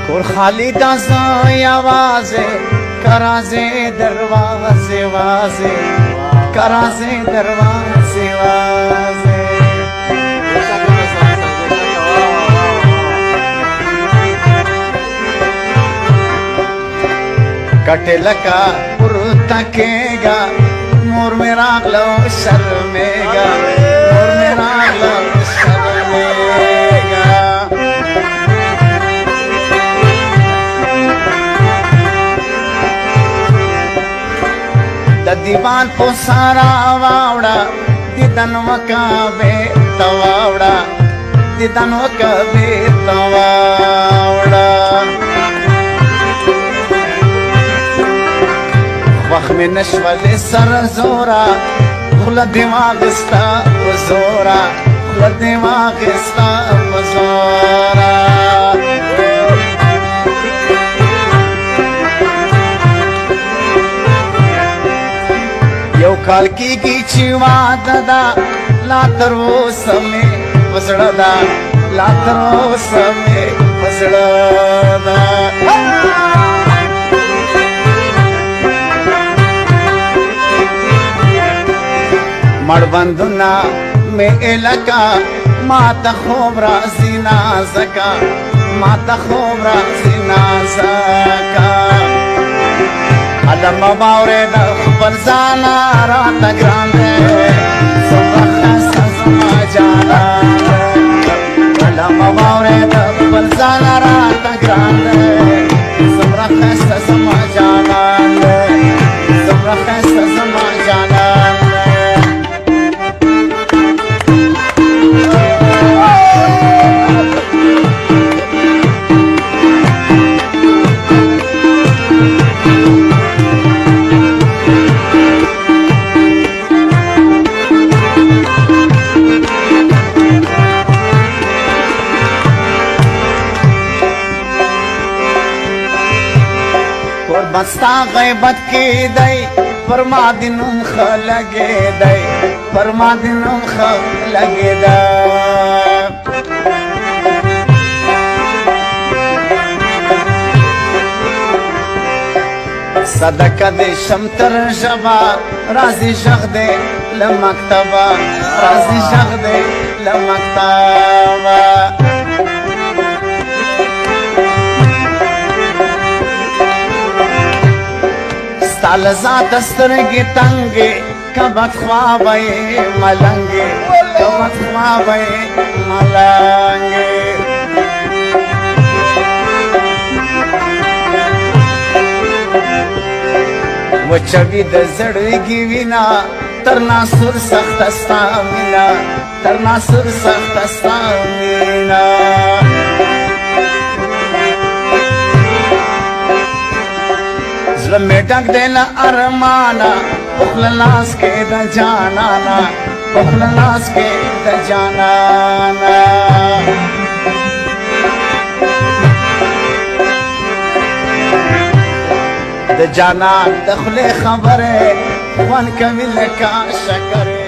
کور خالی دا زوی آوازه کرازه دروازه وازه کرازه دروازه وازه کٹے لکا پورتا کېگا مور می راغلو شرمېگا مور می راغلو شرمېگا د دیوان په سارا واوړه دیدن وکابه تواوړه دیدن وکابه تواوړه وخت می نشول سر زورا خلا دماغ استا وزورا خلا دماغ استا وزورا یو کال کیږي چې واده ده لا تر اوسه مې په زړه ده لا تر اوسه مې په زړه ده مړبندونه مې الکا ما ته خوب راځي نازکا ما ته خوب راځي نازکا علم باورې د خپل ځان راته ګران دی څومره ښایسته زما جانان علم باورې د خپل ځان راته ګران دی څومره ښایسته زما جانان څومره ښایسته زما جانان بستا غیبت کی دی پر ما دنم خلگی دی پر ما دنم خلگی دی صدقه دی شمتر جبا رازی شخ دی لمکتبا رازی شخ دی لمکتبا ستال ذات سترګې تنګې کبت خوابې ملنګې کبت خوابې ملنګې وچوي د زړګي وینا تر ناسور سخت ستا مینا تر ناسور سخت ستا مینا زړه مې ډک دی له ارمانه په خوله لاس کې د جانانه په خوله لاس کې د جانانه د جانان د خولې خبرې خوند کوي لکه شکرې